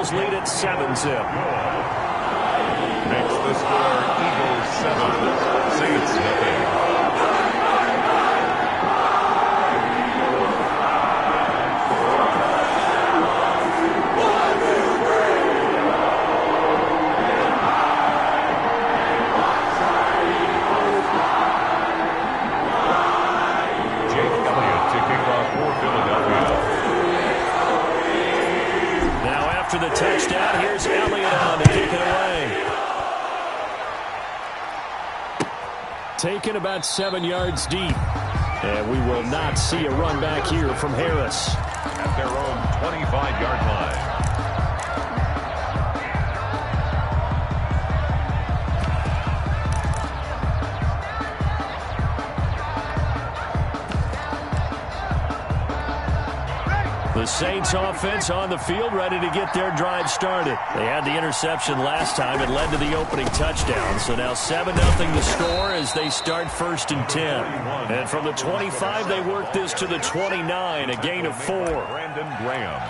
Eagles lead at 7-zip. Makes the score Eagles 7, Saints nothing. The touchdown. Here's Elliott on to kick it away. Taken about 7 yards deep. And we will not see a run back here from Harris. At their own 25-yard line. The Saints offense on the field, ready to get their drive started. They had the interception last time. It led to the opening touchdown. So now 7-0 the score as they start 1st and 10. And from the 25, they work this to the 29, a gain of 4. Brandon Graham.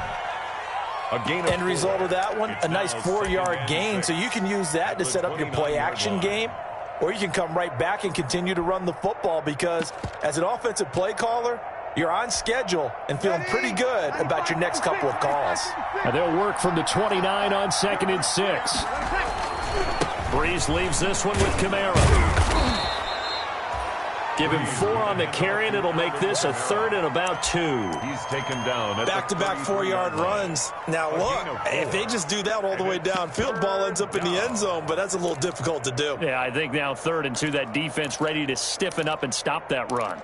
End result of that one, a nice 4-yard gain. So you can use that to set up your play-action game. Or you can come right back and continue to run the football because as an offensive play caller, you're on schedule and feeling pretty good about your next couple of calls. And they'll work from the 29 on 2nd and 6. Breeze leaves this one with Kamara. Give him 4 on the carry, and it'll make this a 3rd and about 2. He's taken down. Back-to-back 4-yard runs. Now, look, if they just do that all the way downfield, ball ends up in the end zone, but that's a little difficult to do. Yeah, I think now 3rd and 2, that defense ready to stiffen up and stop that run.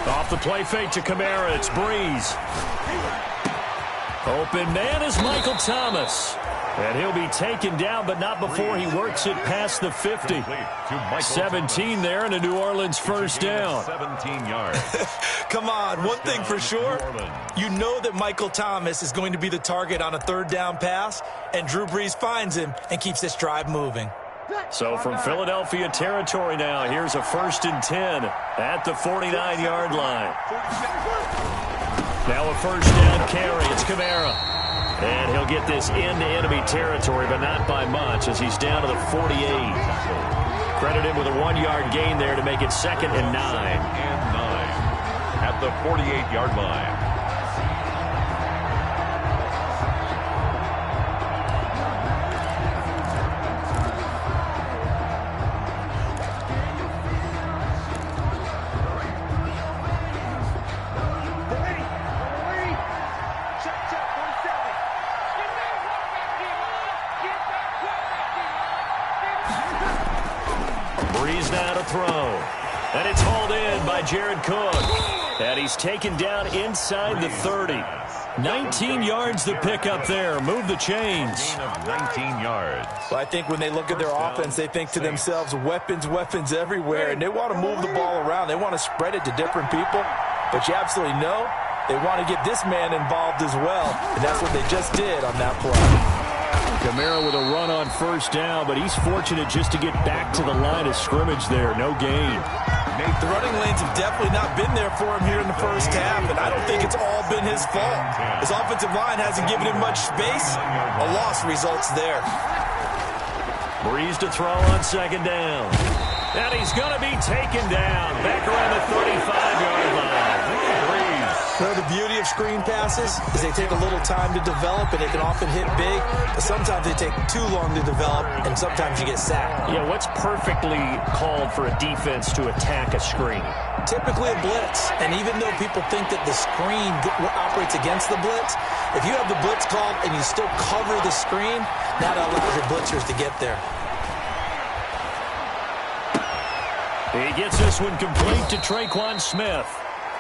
Off the play fake to Kamara, it's Breeze. Open man is Michael Thomas. And he'll be taken down, but not before he works it past the 50. 17 there and a New Orleans 1st down. 17 yards. Come on, one thing for sure, you know that Michael Thomas is going to be the target on a 3rd down pass, and Drew Brees finds him and keeps this drive moving. So from Philadelphia territory now, here's a 1st and 10 at the 49-yard line. Now a 1st down carry. It's Kamara. And he'll get this into enemy territory, but not by much as he's down to the 48. Credit him with a 1-yard gain there to make it 2nd and 9. At the 48-yard line. Breeze now to throw. And it's hauled in by Jared Cook. And he's taken down inside the 30. 19 yards to pick up there. Move the chains. 19 yards. Well, I think when they look at their offense, they think to themselves, weapons, weapons everywhere. And they want to move the ball around. They want to spread it to different people. But you absolutely know they want to get this man involved as well. And that's what they just did on that play. Kamara with a run on 1st down, but he's fortunate just to get back to the line of scrimmage there. No gain. The running lanes have definitely not been there for him here in the 1st half, and I don't think it's all been his fault. His offensive line hasn't given him much space. A loss results there. Breeze to throw on 2nd down. And he's going to be taken down back around the 35-yard line. So the beauty of screen passes is they take a little time to develop, and they can often hit big, but sometimes they take too long to develop, and sometimes you get sacked. Yeah, what's perfectly called for a defense to attack a screen? Typically a blitz, and even though people think that the screen operates against the blitz, if you have the blitz called and you still cover the screen, that allows your blitzers to get there. He gets this one complete to Traquan Smith.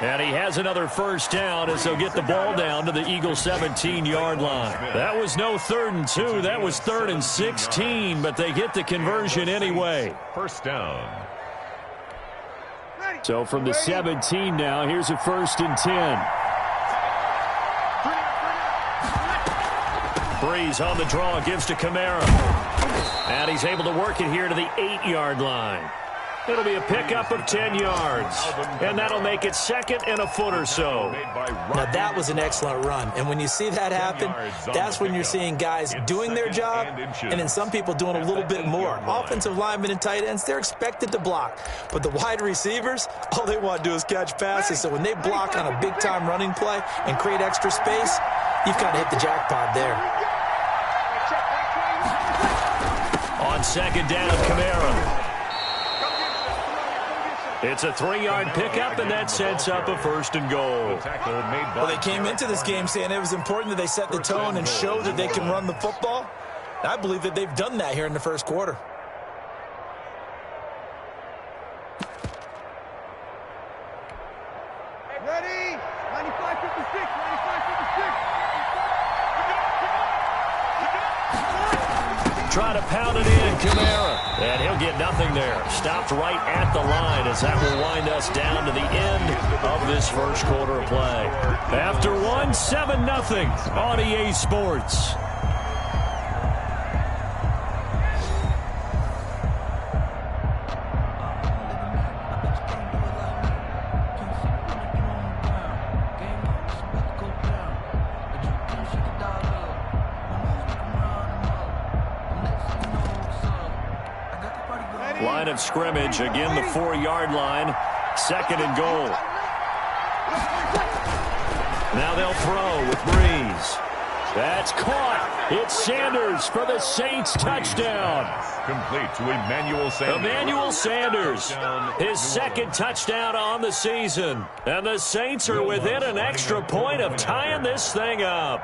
And he has another 1st down as they'll get the ball down to the Eagles' 17-yard line. That was no 3rd and 2. That was 3rd and 16, but they get the conversion anyway. 1st down. So from the 17 now, here's a 1st and 10. Breeze on the draw, gives to Kamara. And he's able to work it here to the 8-yard line. It'll be a pickup of 10 yards, and that'll make it second and a foot or so. Now, that was an excellent run, and when you see that happen, that's when you're seeing guys doing their job and then some people doing a little bit more. Offensive linemen and tight ends, they're expected to block, but the wide receivers, all they want to do is catch passes. So when they block on a big-time running play and create extra space, you've kind of hit the jackpot there. On second down, Kamara. It's a 3-yard pickup, and that sets up a first and goal. Well, they came into this game saying it was important that they set the tone and show that they can run the football. I believe that they've done that here in the first quarter. Ready? 95-56, 95-56. Try to pound it in, Kamara. And he'll get nothing there. Stopped right at the line as that will wind us down to the end of this first quarter of play. After one, 7-0 on EA Sports. Line of scrimmage, again the 4-yard line, second and goal. Now they'll throw with Breeze. That's caught. It's Sanders for the Saints touchdown. Complete to Emmanuel Sanders. Emmanuel Sanders, his second touchdown on the season. And the Saints are within an extra point of tying this thing up.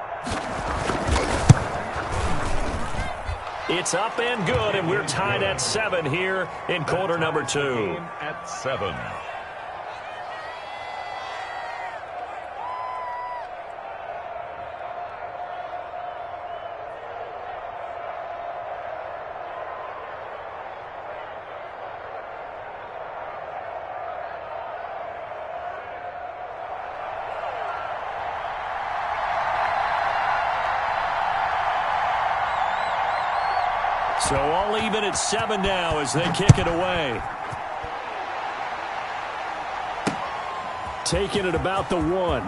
It's up and good, and we're tied at 7 here in quarter number 2. At 7. So all even at 7 now as they kick it away. Taking it about the 1.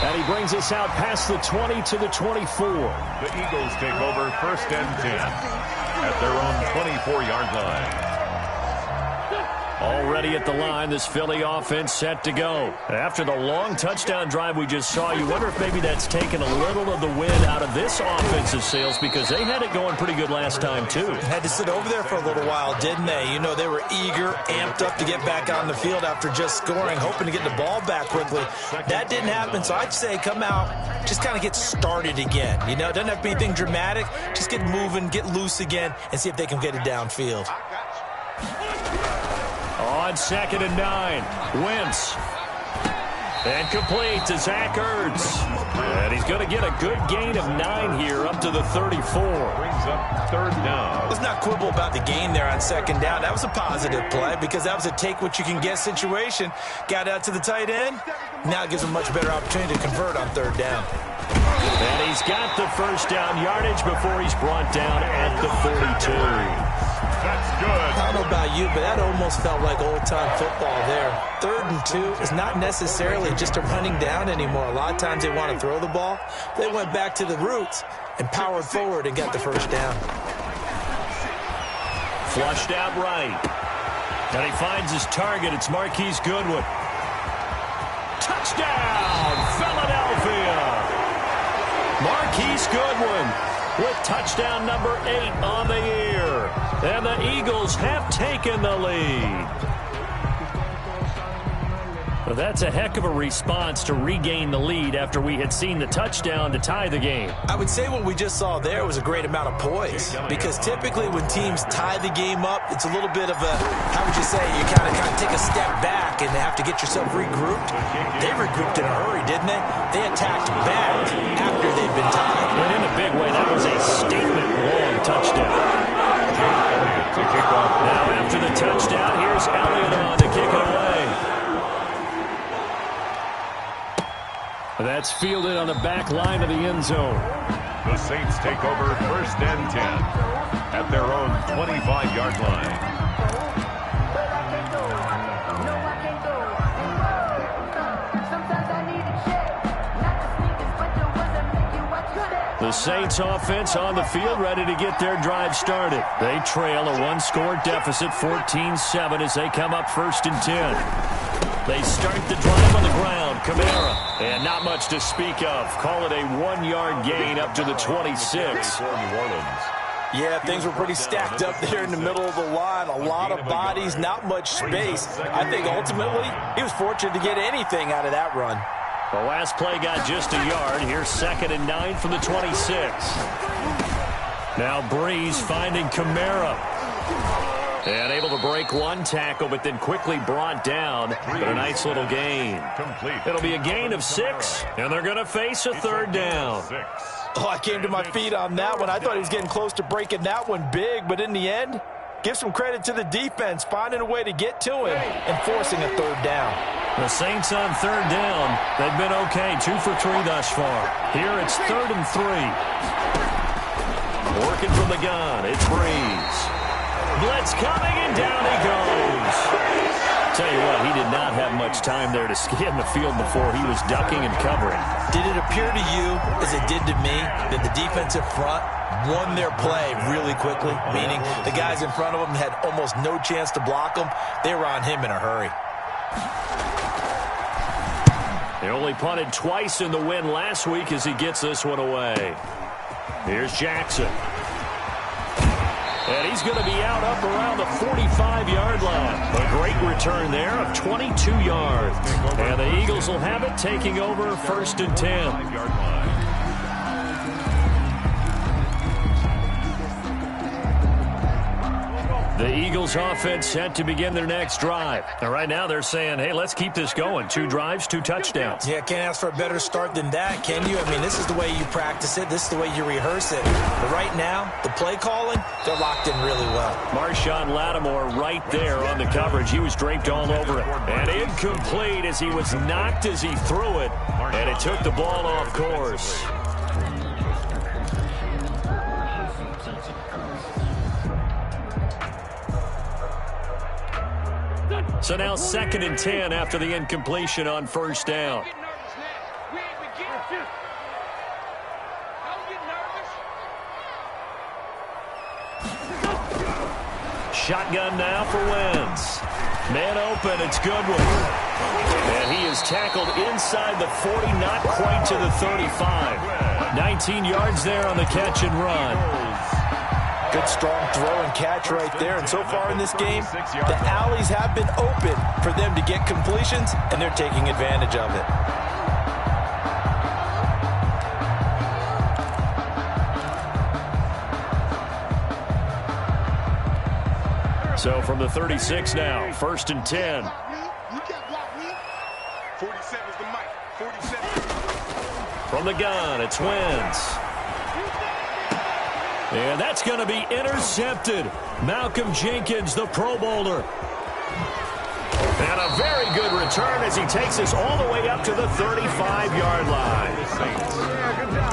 And he brings us out past the 20 to the 24. The Eagles take over first and 10 at their own 24-yard line. Already at the line, this Philly offense set to go. After the long touchdown drive we just saw, you wonder if maybe that's taken a little of the wind out of this offensive sails because they had it going pretty good last time, too. Had to sit over there for a little while, didn't they? You know, they were eager, amped up to get back on the field after just scoring, hoping to get the ball back quickly. That didn't happen, so I'd say come out, just kind of get started again. You know, it doesn't have to be anything dramatic. Just get moving, get loose again, and see if they can get it downfield. On second and 9, Wentz. And complete to Zach Ertz. And he's going to get a good gain of 9 here up to the 34. Brings up third down. Let's not quibble about the gain there on second down. That was a positive play because that was a take-what-you-can-get situation. Got out to the tight end. Now it gives him a much better opportunity to convert on third down. And he's got the first down yardage before he's brought down at the 42. That's good. I don't know about you, but that almost felt like old-time football there. 3rd and 2 is not necessarily just a running down anymore. A lot of times they want to throw the ball. They went back to the roots and powered forward and got the first down. Flushed out right. And he finds his target. It's Marquise Goodwin. Touchdown, Philadelphia! Marquise Goodwin with touchdown number 8 on the year. And the Eagles have taken the lead. Well, that's a heck of a response to regain the lead after we had seen the touchdown to tie the game. I would say what we just saw there was a great amount of poise because typically when teams tie the game up, it's a little bit of a, how would you say, you kind of take a step back and have to get yourself regrouped. They regrouped in a hurry, didn't they? They attacked back after they'd been tied. And in a big way, that was a statement-long touchdown. Now after the touchdown, here's Elliott on to kick it away. That's fielded on the back line of the end zone. The Saints take over first and 10. at their own 25-yard line. The Saints offense on the field, ready to get their drive started. They trail a one-score deficit, 14-7, as they come up 1st and 10. They start the drive on the ground. Kamara, and not much to speak of. Call it a 1-yard gain up to the 26. Yeah, things were pretty stacked up there in the middle of the line. A lot of bodies, not much space. I think ultimately he was fortunate to get anything out of that run. The last play got just a yard. Here's 2nd and 9 from the 26. Now Breeze finding Kamara. And able to break one tackle, but then quickly brought down. But a nice little gain. It'll be a gain of 6, and they're going to face a 3rd down. Oh, I came to my feet on that one. I thought he was getting close to breaking that one big, but in the end, give some credit to the defense, finding a way to get to him and forcing a 3rd down. The Saints on 3rd down. They've been okay, 2 for 3 thus far. Here it's 3rd and 3. Working from the gun, it's Breeze. Blitz coming, and down he goes. Tell you what, he did not have much time there to scan the field before he was ducking and covering. Did it appear to you, as it did to me, that the defensive front won their play really quickly? Meaning the guys in front of them had almost no chance to block them. They were on him in a hurry. They only punted twice in the win last week as he gets this one away. Here's Jackson. And he's going to be out up around the 45-yard line. A great return there of 22 yards. And the Eagles will have it, taking over 1st and 10. The Eagles offense set to begin their next drive. And right now they're saying, hey, let's keep this going. 2 drives, 2 touchdowns. Yeah, can't ask for a better start than that, can you? I mean, this is the way you practice it. This is the way you rehearse it. But right now, the play calling, they're locked in really well. Marshawn Lattimore right there on the coverage. He was draped all over it. And incomplete as he was knocked as he threw it. And it took the ball off course. So now 2nd and 10 after the incompletion on 1st down. Shotgun now for Wentz. Man open, it's Goodwin. And he is tackled inside the 40, not quite to the 35. 19 yards there on the catch and run. Good strong throw and catch right there. And so far in this game, the alleys have been open for them to get completions, and they're taking advantage of it. So from the 36 now, 1st and 10. 47 is the mic. 47. From the gun, it's Wentz. And that's going to be intercepted. Malcolm Jenkins, the Pro Bowler. And a very good return as he takes us all the way up to the 35-yard line.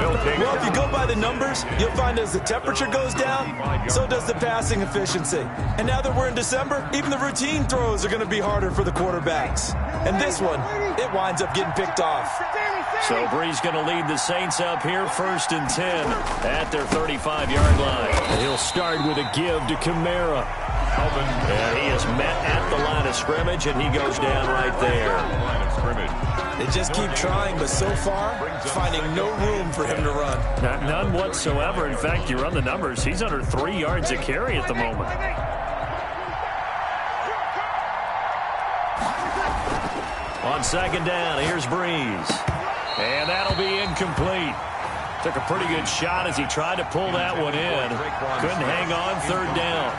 Well, if you go by the numbers, you'll find as the temperature goes down, so does the passing efficiency. And now that we're in December, even the routine throws are going to be harder for the quarterbacks. And this one, it winds up getting picked off. So Breeze going to lead the Saints up here, 1st and 10 at their 35-yard line. And he'll start with a give to Kamara. And he is met at the line of scrimmage, and he goes down right there. They just keep trying, but so far, finding no room for him to run. None whatsoever. In fact, you run the numbers, he's under 3 yards a carry at the moment. On 2nd down, here's Breeze. And that'll be incomplete. Took a pretty good shot as he tried to pull that one in. Couldn't hang on, 3rd down.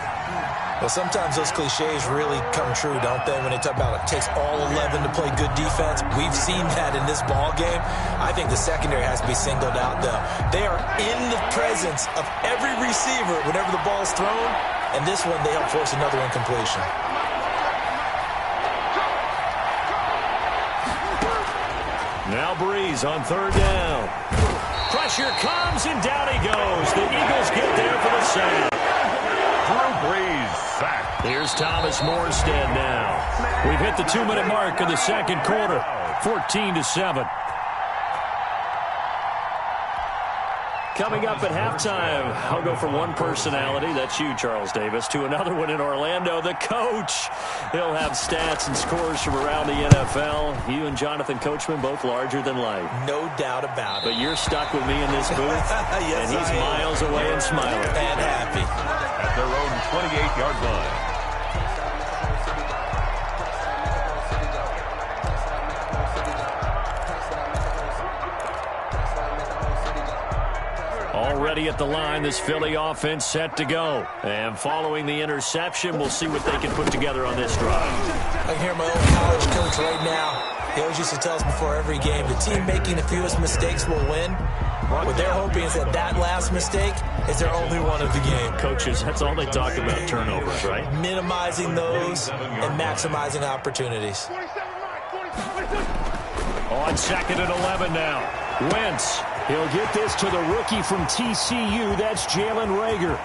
Well, sometimes those cliches really come true, don't they? When they talk about it takes all 11 to play good defense. We've seen that in this ball game. I think the secondary has to be singled out, though. They are in the presence of every receiver whenever the ball's thrown. And this one, they help force another incompletion. Now Breeze on 3rd down. Pressure comes, and down he goes. The Eagles get there for the save. Here's Thomas Morstead now. We've hit the 2-minute mark in the second quarter, 14-7. Coming up at halftime, I'll go from one personality, that's you, Charles Davis, to another one in Orlando, the coach. He'll have stats and scores from around the NFL. You and Jonathan Coachman, both larger than life. No doubt about it. But you're stuck with me in this booth, yes, and he's miles away and smiling. And happy. At their own 28-yard line. Already at the line, this Philly offense set to go. And following the interception, we'll see what they can put together on this drive. I hear my old college coach right now. He always used to tell us before every game, the team making the fewest mistakes will win. What they're hoping is that that last mistake is their only one of the game. Coaches, that's all they talk about, turnovers, right? Minimizing those and maximizing opportunities. On 2nd and 11 now. Wentz. He'll get this to the rookie from TCU. That's Jalen Reagor.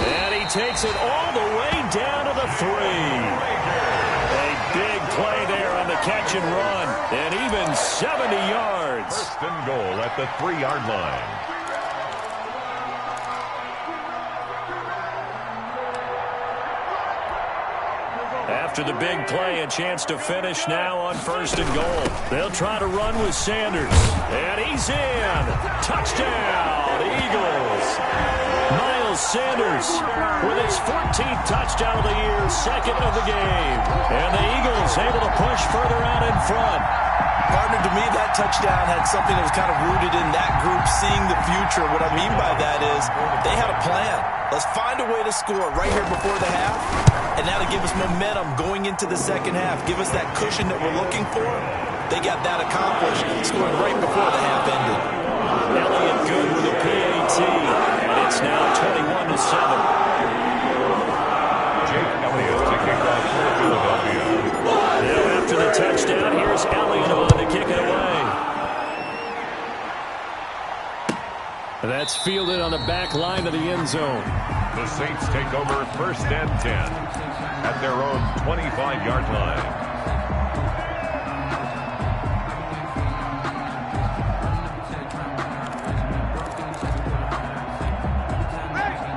And he takes it all the way down to the 3. A big play there on the catch and run. And even 70 yards. First and goal at the 3-yard line. After the big play, a chance to finish now on 1st and goal. They'll try to run with Sanders. And he's in. Touchdown, Eagles. Miles Sanders with his 14th touchdown of the year, 2nd of the game. And the Eagles able to push further out in front. Partner, to me, that touchdown had something that was kind of rooted in that group seeing the future. What I mean by that is they had a plan. Let's find a way to score right here before the half. And now to give us momentum going into the second half. Give us that cushion that we're looking for. They got that accomplished, scoring right before the half ended. Elliott good with a PAT. And it's now 21-7. Jake Elliott to kick off for Philadelphia. Now after the touchdown, here's Elliott on to kick it away. That's fielded on the back line of the end zone. The Saints take over 1st and 10 at their own 25-yard line.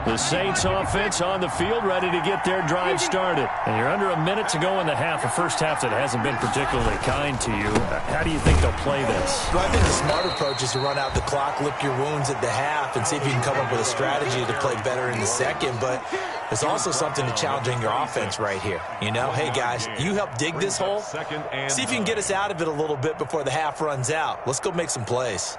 The Saints offense on the field, ready to get their drive started. And you're under a minute to go in the half, a first half that hasn't been particularly kind to you. How do you think they'll play this? Well, I think the smart approach is to run out the clock, lick your wounds at the half, and see if you can come up with a strategy to play better in the second. But there's also something to challenging your offense right here. You know, hey, guys, you help dig this hole. See if you can get us out of it a little bit before the half runs out. Let's go make some plays.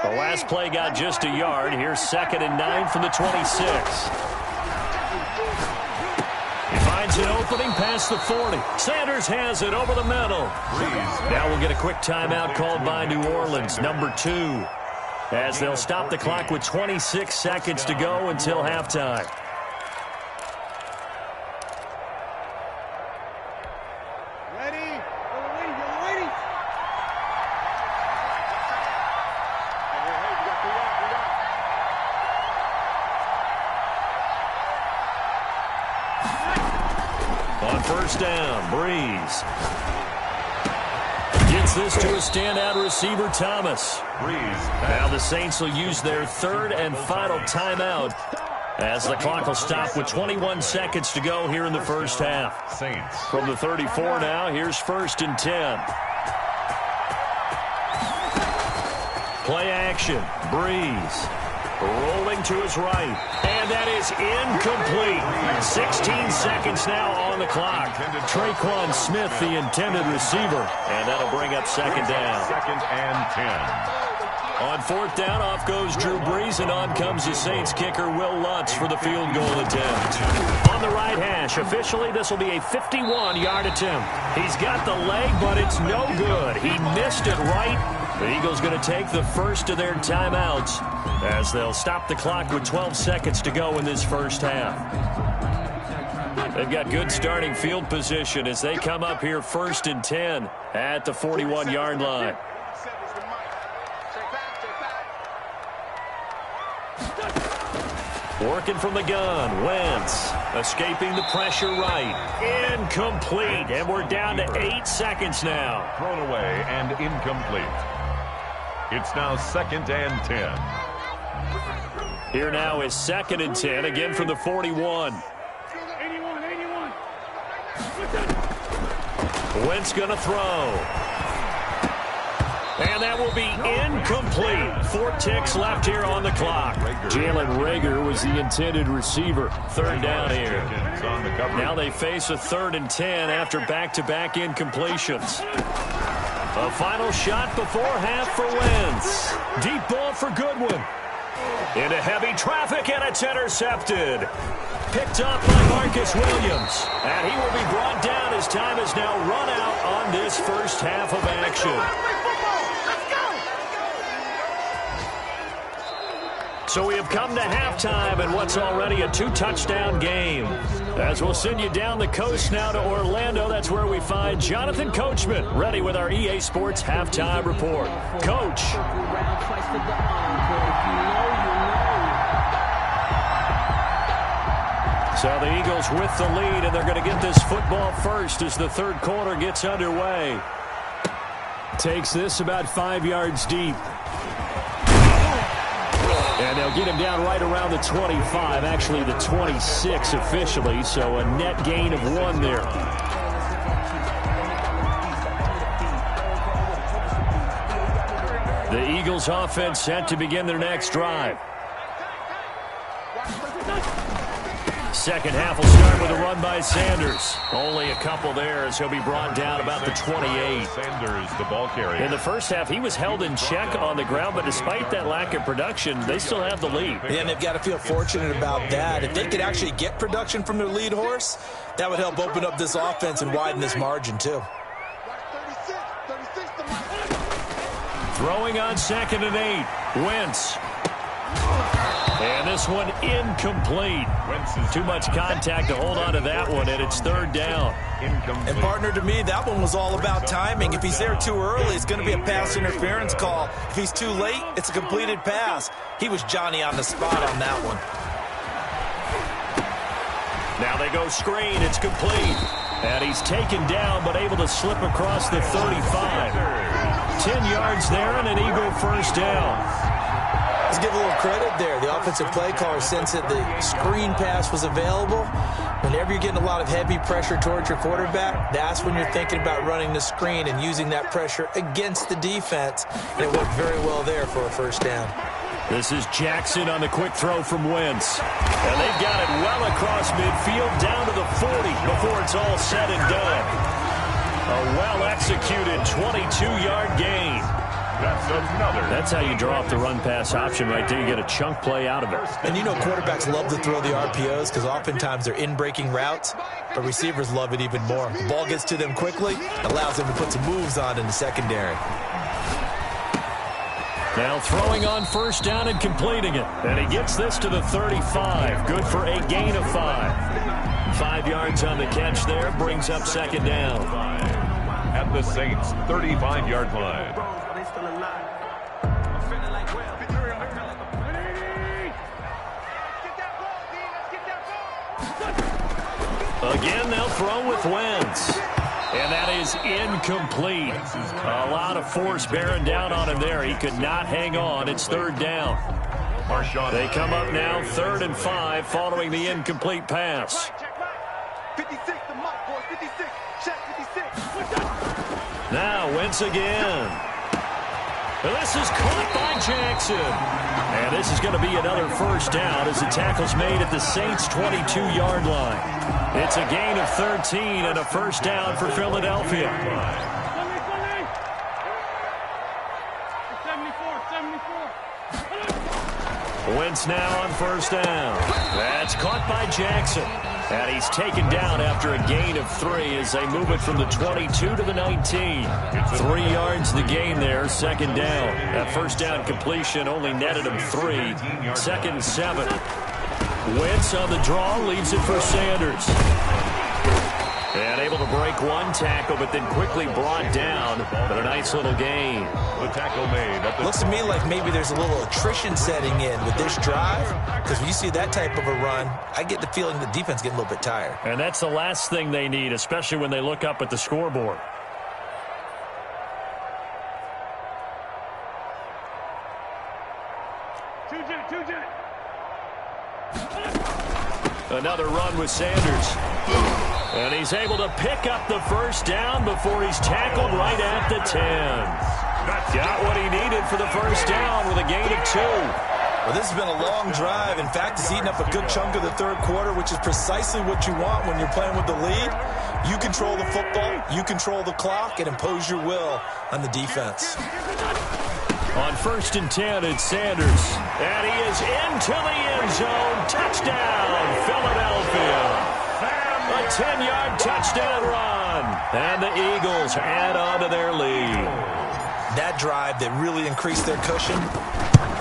The last play got just a yard. Here's 2nd and 9 from the 26. He finds an opening past the 40. Sanders has it over the middle. Now we'll get a quick timeout called by New Orleans, number 2, as they'll stop the clock with 26 seconds to go until halftime. On 1st down, Breeze gets this to a standout receiver, Thomas. Now the Saints will use their 3rd and final timeout as the clock will stop with 21 seconds to go here in the first half. Saints. From the 34 now, here's 1st and 10. Play action, Breeze. Rolling to his right, and that is incomplete. 16 seconds now on the clock. Traquan Smith, the intended receiver, and that'll bring up 2nd down. 2nd and 10. On 4th down, off goes Drew Brees, and on comes the Saints kicker, Will Lutz, for the field goal attempt. On the right hash, officially, this will be a 51-yard attempt. He's got the leg, but it's no good. He missed it right. The Eagles going to take the first of their timeouts as they'll stop the clock with 12 seconds to go in this first half. They've got good starting field position as they come up here 1st and 10 at the 41-yard line. Working from the gun, Wentz escaping the pressure right. Incomplete, and we're down to 8 seconds now. Thrown away and incomplete. It's now 2nd and 10. Here now is 2nd and 10, again from the 41. 81. Wentz going to throw. And that will be incomplete. 4 ticks left here on the clock. Jalen Reagor was the intended receiver. 3rd down here. Now they face a 3rd and 10 after back-to-back incompletions. A final shot before half for Wentz. Deep ball for Goodwin. Into heavy traffic, and it's intercepted. Picked up by Marcus Williams. And he will be brought down as time has now run out on this first half of action. So we have come to halftime in what's already a 2-touchdown game. As we'll send you down the coast now to Orlando, that's where we find Jonathan Coachman ready with our EA Sports Halftime Report. Coach. So the Eagles with the lead, and they're going to get this football first as the 3rd quarter gets underway. Takes this about 5 yards deep. And they'll get him down right around the 25, actually the 26 officially, so a net gain of 1 there. The Eagles offense set to begin their next drive. Second half will start with a run by Sanders. Only a couple there as he'll be brought down about the 28. Sanders, the ball carrier. In the first half, he was held in check on the ground, but despite that lack of production, they still have the lead. Yeah, and they've got to feel fortunate about that. If they could actually get production from their lead horse, that would help open up this offense and widen this margin, too. Throwing on 2nd and 8. Wentz. And this one incomplete. Too much contact to hold on to that one, and it's 3rd down. And partner, to me, that one was all about timing. If he's there too early, it's going to be a pass interference call. If he's too late, it's a completed pass. He was Johnny on the spot on that one. Now they go screen. It's complete. And he's taken down, but able to slip across the 35. 10 yards there, and an Eagle first down. Let's give a little credit there. The offensive play caller sensed that the screen pass was available. Whenever you're getting a lot of heavy pressure towards your quarterback, that's when you're thinking about running the screen and using that pressure against the defense. And it worked very well there for a first down. This is Jackson on the quick throw from Wentz. And they've got it well across midfield down to the 40 before it's all said and done. A well-executed 22-yard gain. That's how you draw up the run-pass option right there. You get a chunk play out of it. And you know quarterbacks love to throw the RPOs because oftentimes they're in-breaking routes, but receivers love it even more. The ball gets to them quickly, allows them to put some moves on in the secondary. Now throwing on 1st down and completing it. And he gets this to the 35. Good for a gain of 5. 5 yards on the catch there. Brings up 2nd down. At the Saints' 35-yard line. Again, they'll throw with Wentz. And that is incomplete. A lot of force bearing down on him there. He could not hang on. It's 3rd down. They come up now 3rd and 5 following the incomplete pass. 56, the mark, boys. 56. Check 56. Now Wentz again. And this is caught by Jackson. And this is going to be another first down as the tackle's made at the Saints' 22-yard line. It's a gain of 13 and a first down for Philadelphia. 74. Wentz now on 1st down. That's caught by Jackson. And he's taken down after a gain of 3 as they move it from the 22 to the 19. 3 yards the gain there, 2nd down. That first down completion only netted him 3. 2nd and 7. Wentz on the draw, leads it for Sanders. And able to break one tackle, but then quickly brought down. But a nice little gain. The tackle made. Looks to me like maybe there's a little attrition setting in with this drive, because when you see that type of a run, I get the feeling the defense getting a little bit tired. And that's the last thing they need, especially when they look up at the scoreboard. Another run with Sanders. And he's able to pick up the first down before he's tackled right at the 10. Got what he needed for the first down with a gain of 2. Well, this has been a long drive. In fact, it's eaten up a good chunk of the third quarter, which is precisely what you want when you're playing with the lead. You control the football, you control the clock, and impose your will on the defense. On 1st and 10, it's Sanders. And he is into the end zone. Touchdown, Philadelphia. A 10-yard touchdown run. And the Eagles add on to their lead. That drive that really increased their cushion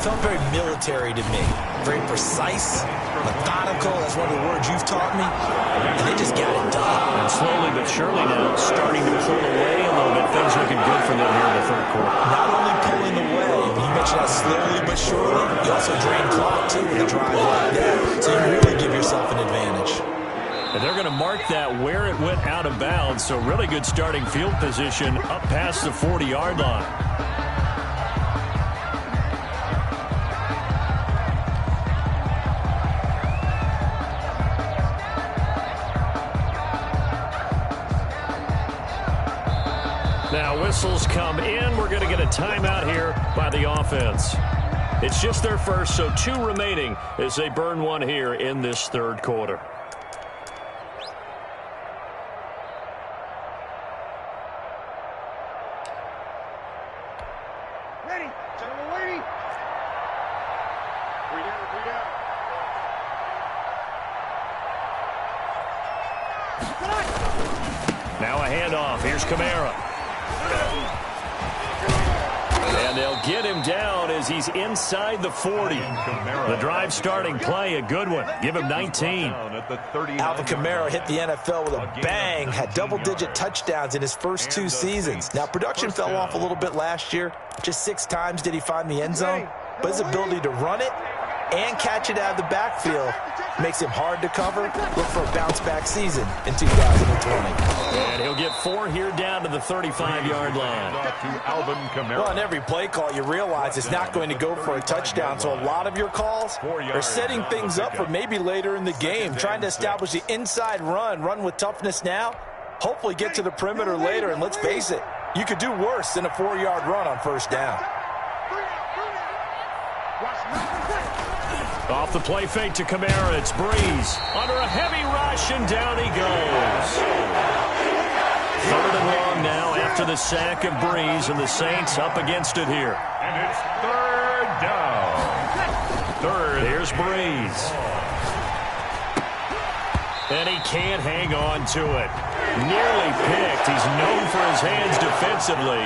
felt very military to me. Very precise, methodical. That's one of the words you've taught me. And they just got it done. And slowly but surely now starting to pull away a little bit. Things looking good for them here in the third quarter. Not only pulling away, you mentioned how slowly but surely, you also drain clock too with a drive like that. So you really give yourself an advantage. And they're going to mark that where it went out of bounds. So really good starting field position up past the 40-yard line. Now whistles come in. We're going to get a timeout here by the offense. It's just their first, so 2 remaining as they burn one here in this third quarter. Ready. Gentlemen, waiting. 3 down, 3 down. Now a handoff. Here's Kamara. And they'll get him down as he's inside the 40. The drive starting play, a good one. Give him 19. Alvin Kamara hit the NFL with a bang, had double-digit touchdowns in his first 2 seasons. Now, production fell off a little bit last year. Just 6 times did he find the end zone. But his ability to run it and catch it out of the backfield makes him hard to cover. Look for a bounce-back season in 2020. And he'll get 4 here down to the 35-yard line. Well, on every play call, you realize it's not going to go for a touchdown. So a lot of your calls are setting things up for maybe later in the game, trying to establish the inside run with toughness now, hopefully get to the perimeter later. And let's face it, you could do worse than a 4-yard run on first down. Off the play fake to Kamara, it's Breeze. Under a heavy rush, and down he goes. 3rd and long now after the sack of Breeze, and the Saints up against it here. And it's 3rd down. 3rd. Here's Breeze. And he can't hang on to it. Nearly picked. He's known for his hands defensively,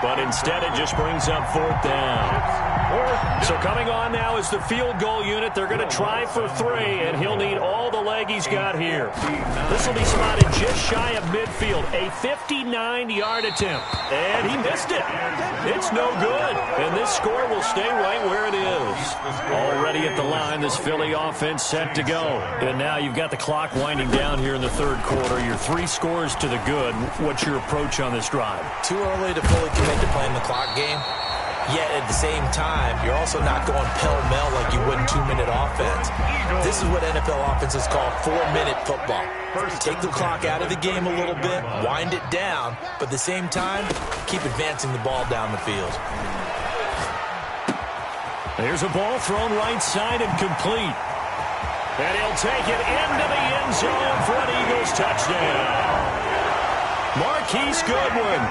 but instead it just brings up 4th down. So coming on now is the field goal unit. They're going to try for 3, and he'll need all the leg he's got here. This will be spotted just shy of midfield. A 59-yard attempt, and he missed it. It's no good, and this score will stay right where it is. Already at the line, this Philly offense set to go. And now you've got the clock winding down here in the third quarter. You're 3 scores to the good. What's your approach on this drive? Too early to fully commit to playing the clock game. Yet at the same time, you're also not going pell-mell like you would in 2-minute offense. This is what NFL offenses call 4-minute football. Take the clock out of the game a little bit, wind it down, but at the same time, keep advancing the ball down the field. There's a ball thrown right side and complete. And he'll take it into the end zone for an Eagles touchdown. Marquise Goodwin,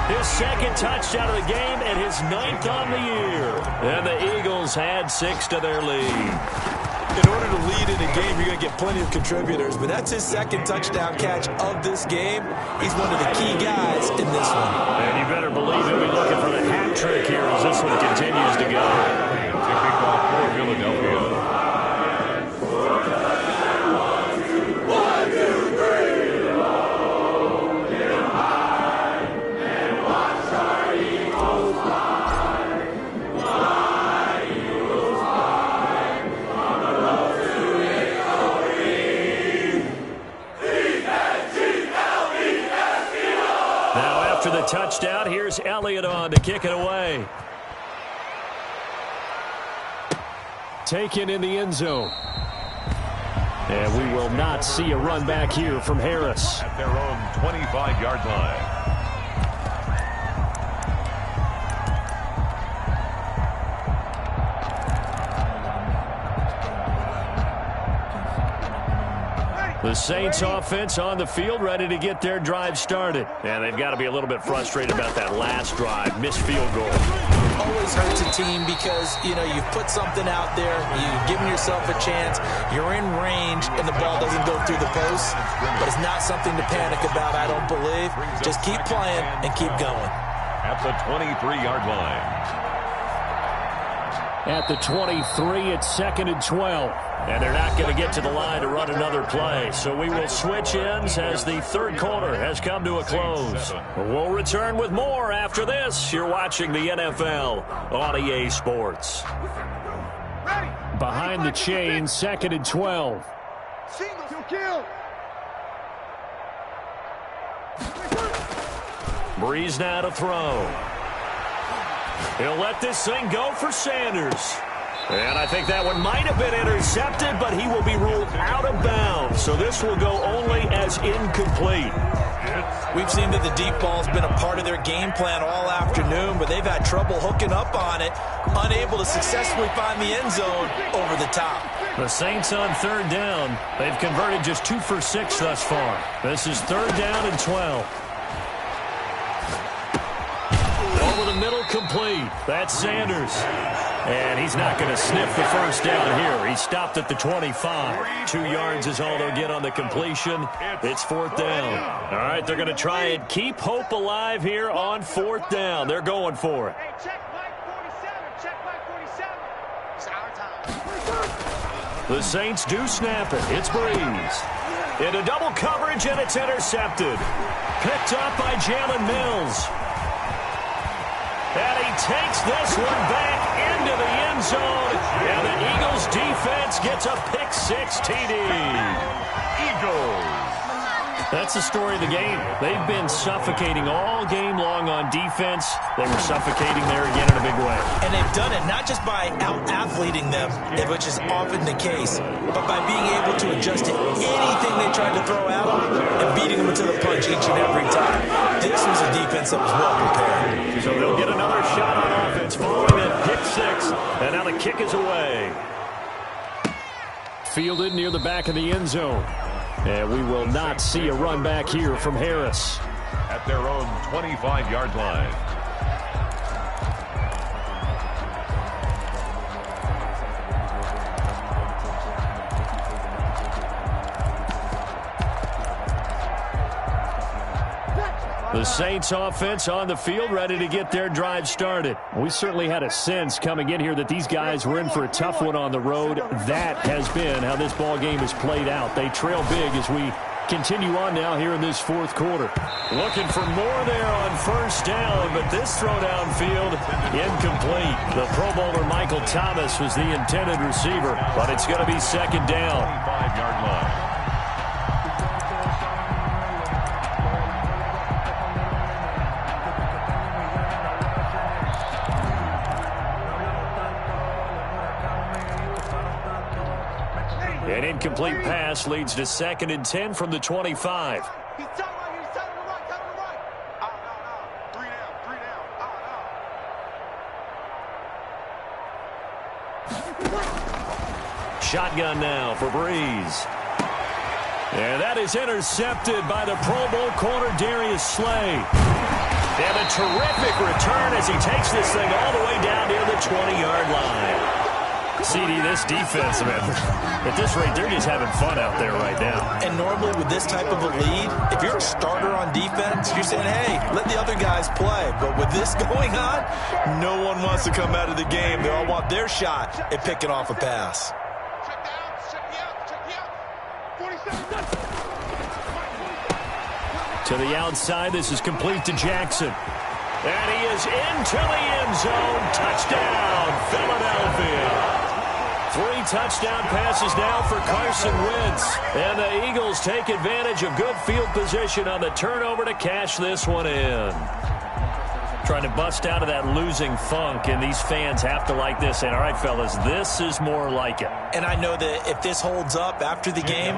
his 2nd touchdown of the game and his 9th on the year. And the Eagles add 6 to their lead. In order to lead in a game, you're going to get plenty of contributors, but that's his 2nd touchdown catch of this game. He's one of the key guys in this one. And you better believe he'll be looking for the hat trick here as this one continues to go. Kicking off for Philadelphia. touchdown. Here's Elliott on to kick it away. Taken in the end zone. And we will not see a run back here from Harris. At their own 25-yard line. The Saints offense on the field, ready to get their drive started. And they've got to be a little bit frustrated about that last drive, missed field goal. Always hurts a team because, you know, you've put something out there, you've given yourself a chance, you're in range, and the ball doesn't go through the post. But it's not something to panic about, I don't believe. Just keep playing and keep going. At the 23-yard line. At the 23, it's 2nd and 12. And they're not going to get to the line to run another play. So we will switch ends as the third quarter has come to a close. We'll return with more after this. You're watching the NFL on EA Sports. Behind the chain, 2nd and 12. Breeze now to throw. He'll let this thing go for Sanders. And I think that one might have been intercepted, but he will be ruled out of bounds. So this will go only as incomplete. We've seen that the deep ball's been a part of their game plan all afternoon, but they've had trouble hooking up on it, unable to successfully find the end zone over the top. The Saints on third down. They've converted just 2 for 6 thus far. This is 3rd down and 12. Over the middle, complete. That's Sanders. And he's not going to sniff the first down here. He stopped at the 25. 2 yards is all they'll get on the completion. It's 4th down. All right, they're going to try and keep hope alive here on 4th down. They're going for it. Hey, check Mike 47. Check Mike 47. It's our time. The Saints do snap it. It's Breeze. Into double coverage, and it's intercepted. Picked up by Jalen Mills. And he takes this one back into the end zone. And the Eagles defense gets a pick-6 TD. Eagles. That's the story of the game. They've been suffocating all game long on defense. They were suffocating there again in a big way. And they've done it not just by out-athleting them, which is often the case, but by being able to adjust to anything they tried to throw at them and beating them to the punch each and every time. This was a defense that was well prepared. So they'll get another shot on offense following that pick-6. And now the kick is away. Fielded near the back of the end zone. And we will not see a run back here from Harris. At their own 25-yard line. The Saints offense on the field, ready to get their drive started. We certainly had a sense coming in here that these guys were in for a tough one on the road. That has been how this ball game has played out. They trail big as we continue on now here in this 4th quarter. Looking for more there on 1st down, but this throw downfield incomplete. The Pro Bowler Michael Thomas was the intended receiver, but it's going to be 2nd down. 25-yard line. An incomplete pass leads to 2nd and 10 from the 25. He's telling right here. He's telling him right. Telling him right. No. 3 down. Shotgun now for Breeze. And that is intercepted by the Pro Bowl corner Darius Slay. And a terrific return as he takes this thing all the way down near the 20-yard line. CD, this defense, man, at this rate, they're just having fun out there right now. And normally with this type of a lead, if you're a starter on defense, you're saying, hey, let the other guys play. But with this going on, no one wants to come out of the game. They all want their shot at picking off a pass. Check the out. Check the out. Check the out. 47. To the outside, this is complete to Jackson. And he is into the end zone. Touchdown, Philadelphia. 3 touchdown passes now for Carson Wentz. And the Eagles take advantage of good field position on the turnover to cash this one in. Trying to bust out of that losing funk, and these fans have to like this. And all right, fellas, this is more like it. And I know that if this holds up after the game,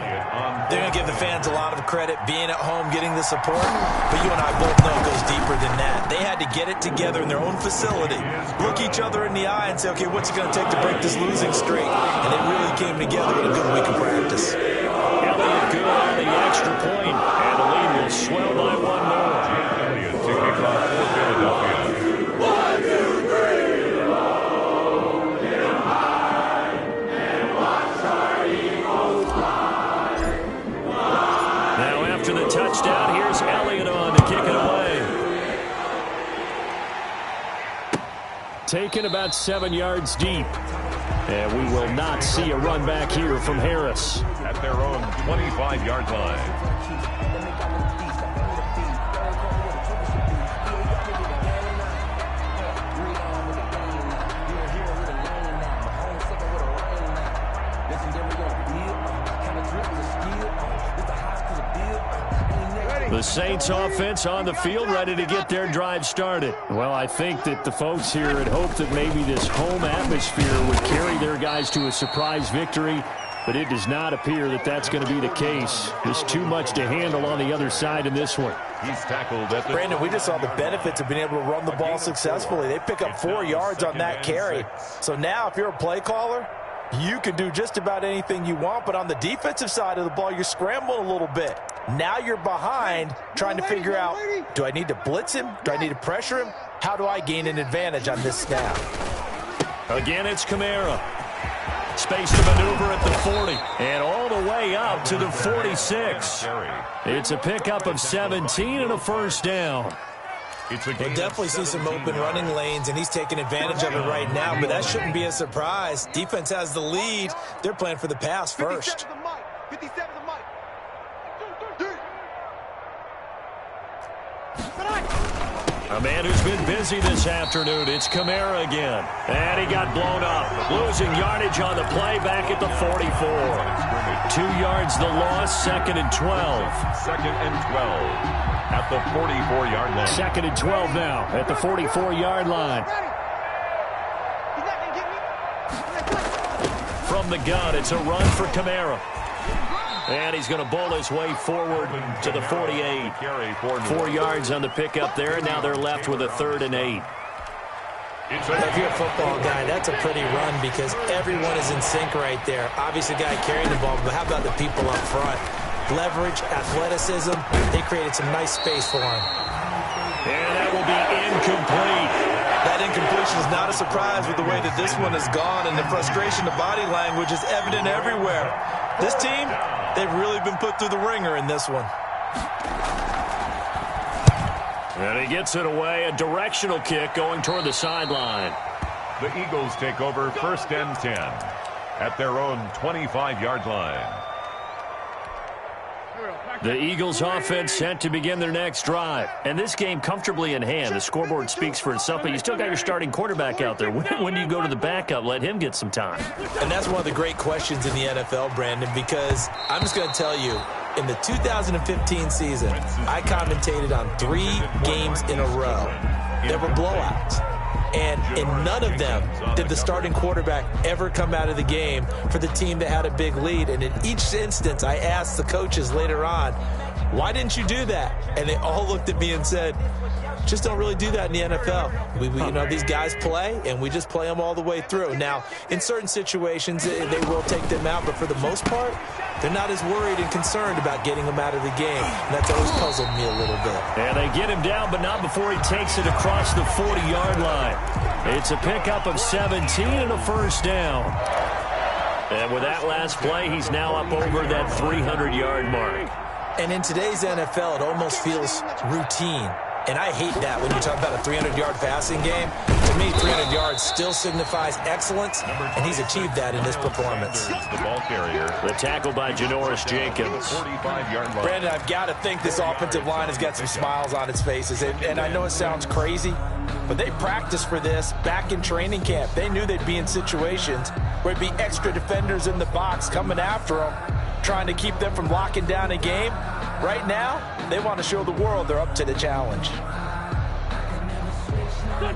they're going to give the fans a lot of credit being at home, getting the support. But you and I both know it goes deeper than that. They had to get it together in their own facility, look each other in the eye and say, okay, what's it going to take to break this losing streak? And it really came together in a good week of practice. Elliott good on the extra point, and the lead will swell by one more. Elliott to kick off for Philadelphia. 1, 2, 3, roll him high, and watch our Eagles fly. Now after the touchdown, here's Elliott on to kick it away. Taken about 7 yards deep. And we will not see a run back here from Harris. At their own 25-yard line. The Saints offense on the field, ready to get their drive started. Well, I think that the folks here had hoped that maybe this home atmosphere would carry their guys to a surprise victory, but it does not appear that that's going to be the case. There's too much to handle on the other side in this one. He's tackled at the... Brandon, we just saw the benefits of being able to run the ball successfully. They pick up 4 yards on that carry. So now if you're a play caller, you can do just about anything you want, but on the defensive side of the ball, you're scrambling a little bit. Now you're behind trying to figure out, do I need to blitz him? Do I need to pressure him? How do I gain an advantage on this snap? Again, it's Kamara. Space to maneuver at the 40. And all the way up to the 46. It's a pickup of 17 and a first down. We'll definitely see some open running lanes, and he's taking advantage of it right now, but that shouldn't be a surprise. Defense has the lead. They're playing for the pass first. 57 the mic. 2, 3. A man who's been busy this afternoon. It's Kamara again. And he got blown up. Losing yardage on the play back at the 44. 2 yards the loss, 2nd and 12. 2nd and 12. At the 44-yard line. 2nd and 12 now at the 44-yard line. From the gun, it's a run for Kamara. And he's going to bowl his way forward to the 48. 4 yards on the pickup there. Now they're left with a 3rd and 8. If you're a football guy, that's a pretty run because everyone is in sync right there. Obviously, the guy carrying the ball, but how about the people up front? Leverage, athleticism, they created some nice space for him. And that will be incomplete. That incompletion is not a surprise with the way that this one has gone, and the frustration, the body language is evident everywhere. This team, they've really been put through the ringer in this one. And he gets it away, a directional kick going toward the sideline. The Eagles take over 1st and 10 at their own 25-yard line. The Eagles offense set to begin their next drive. And this game comfortably in hand. The scoreboard speaks for itself, but you still got your starting quarterback out there. When do you go to the backup? Let him get some time. And that's one of the great questions in the NFL, Brandon, because I'm just going to tell you, in the 2015 season, I commentated on 3 games in a row. There were blowouts. And in none of them did the starting quarterback ever come out of the game for the team that had a big lead. And in each instance, I asked the coaches later on, why didn't you do that? And they all looked at me and said, just don't really do that in the NFL. We you know, these guys play, and we just play them all the way through. Now, in certain situations, they will take them out, but for the most part, they're not as worried and concerned about getting them out of the game. And that's always puzzled me a little bit. And they get him down, but not before he takes it across the 40-yard line. It's a pickup of 17 and a first down. And with that last play, he's now up over that 300-yard mark. And in today's NFL, it almost feels routine. And I hate that when you talk about a 300-yard passing game. To me, 300 yards still signifies excellence, and he's achieved that in this performance. The ball carrier. The tackle by Janoris Jenkins. 45-yard line. Brandon, I've got to think this offensive line has got some smiles on its faces. And I know it sounds crazy, but they practiced for this back in training camp. They knew they'd be in situations where there'd be extra defenders in the box coming after them, trying to keep them from locking down a game. Right now, they want to show the world they're up to the challenge.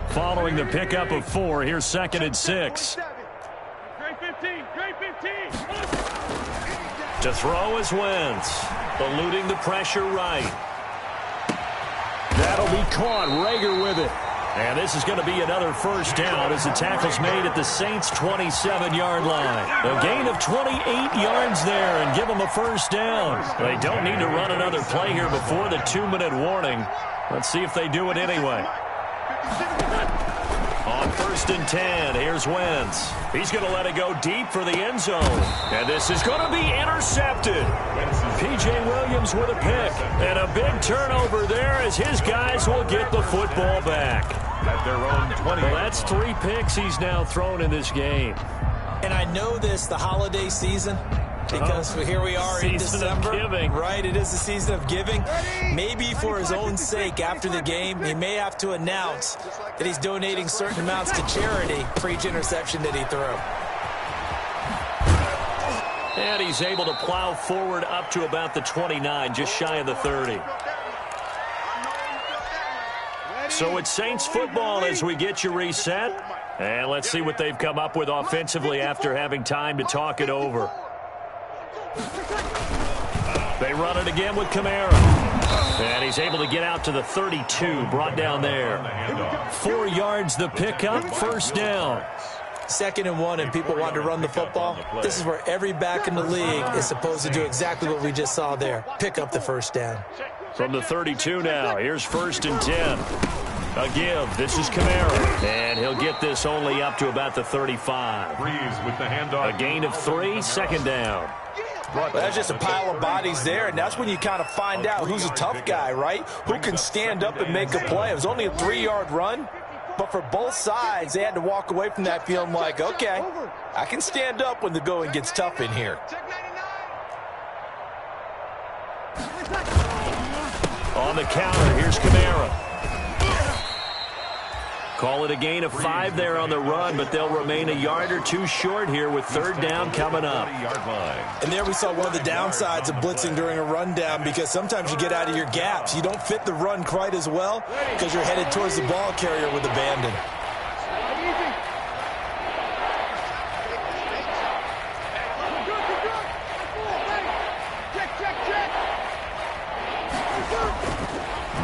Following the pickup of 4, here's 2nd and 6. Great 15. Great 15. To throw is Wentz, eluding the pressure right. That'll be caught. Rager with it. And this is going to be another first down as the tackle's made at the Saints' 27-yard line. A gain of 28 yards there and give them a first down. They don't need to run another play here before the 2-minute warning. Let's see if they do it anyway. On 1st and 10, here's Wentz. He's going to let it go deep for the end zone. And this is going to be intercepted. P.J. Williams with a pick. And a big turnover there as his guys will get the football back. At their own 20. Well, that's 3 picks he's now thrown in this game. And I know this, the holiday season, because here we are in December. Right, it is the season of giving. Maybe for his own sake, after the game, he may have to announce that he's donating certain amounts to charity for each interception that he threw. And he's able to plow forward up to about the 29, just shy of the 30. So it's Saints football as we get you reset. And let's see what they've come up with offensively after having time to talk it over. They run it again with Kamara. And he's able to get out to the 32, brought down there. 4 yards the pickup, first down. 2nd and 1 and people want to run the football. This is where every back in the league is supposed to do exactly what we just saw there. Pick up the first down. From the 32 now, here's 1st and 10. A give. This is Kamara. And he'll get this only up to about the 35. Breeze with the handoff. A gain of 3, 2nd down. Well, that's just a pile of bodies there, and that's when you kind of find out who's a tough guy, right? Who can stand up and make a play. It was only a 3-yard run, but for both sides, they had to walk away from that feeling like, okay, I can stand up when the going gets tough in here. On the counter, here's Kamara. Call it a gain of 5 there on the run, but they'll remain a yard or 2 short here with 3rd down coming up. And there we saw one of the downsides of blitzing during a rundown, because sometimes you get out of your gaps. You don't fit the run quite as well because you're headed towards the ball carrier with abandon.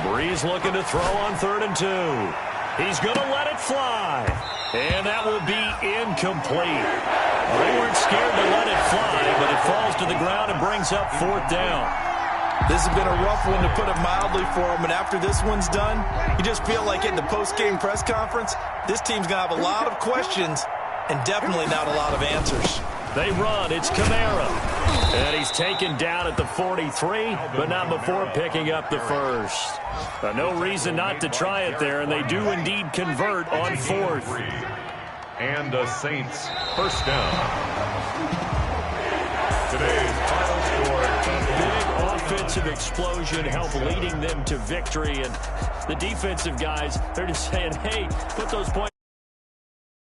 Breeze looking to throw on 3rd and 2. He's going to let it fly. And that will be incomplete. They weren't scared to let it fly, but it falls to the ground and brings up 4th down. This has been a rough one, to put it mildly, for him. And after this one's done, you just feel like in the post-game press conference, this team's going to have a lot of questions and definitely not a lot of answers. They run. It's Kamara. And he's taken down at the 43, but not before picking up the first. No reason not to try it there, and they do indeed convert on 4th. And the Saints first down. Today's final score. Big offensive explosion helped leading them to victory, and the defensive guys, they're just saying, hey, put those points